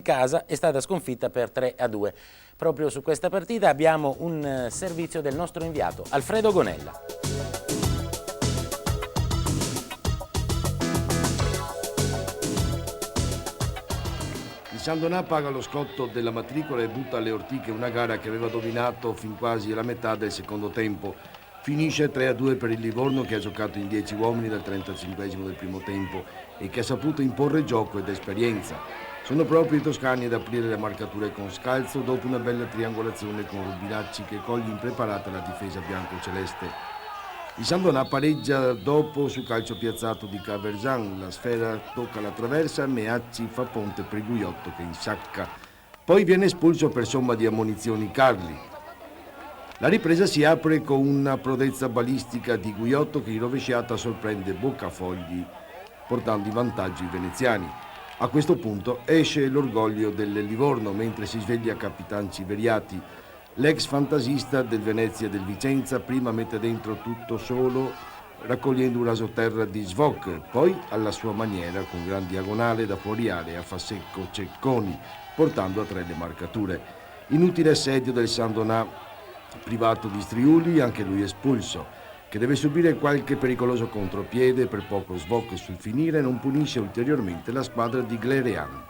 casa è stata sconfitta per 3-2. Proprio su questa partita abbiamo un servizio del nostro inviato Alfredo Gonella. Il Sandonà paga lo scotto della matricola e butta alle ortiche una gara che aveva dominato fin quasi la metà del secondo tempo. Finisce 3-2 per il Livorno, che ha giocato in 10 uomini dal 35esimo del primo tempo e che ha saputo imporre gioco ed esperienza. Sono proprio i toscani ad aprire le marcature con scalzo dopo una bella triangolazione con Rubinacci che coglie impreparata la difesa bianco-celeste. Il Sandonà pareggia dopo su calcio piazzato di Caverzan, la sfera tocca la traversa, Meazzi fa ponte per Guiotto che insacca. Poi viene espulso per somma di ammonizioni Carli. La ripresa si apre con una prodezza balistica di Guiotto che in rovesciata sorprende Boccafogli portando in vantaggio i veneziani. A questo punto esce l'orgoglio del Livorno mentre si sveglia Capitan Civeriati. L'ex fantasista del Venezia e del Vicenza prima mette dentro tutto solo raccogliendo un rasoterra di Svok, poi alla sua maniera con gran diagonale da fuori area fa secco Cecconi, portando a 3 le marcature. Inutile assedio del Sandonà, privato di Striuli, anche lui espulso, che deve subire qualche pericoloso contropiede, per poco Svok sul finire non punisce ulteriormente la squadra di Glerian.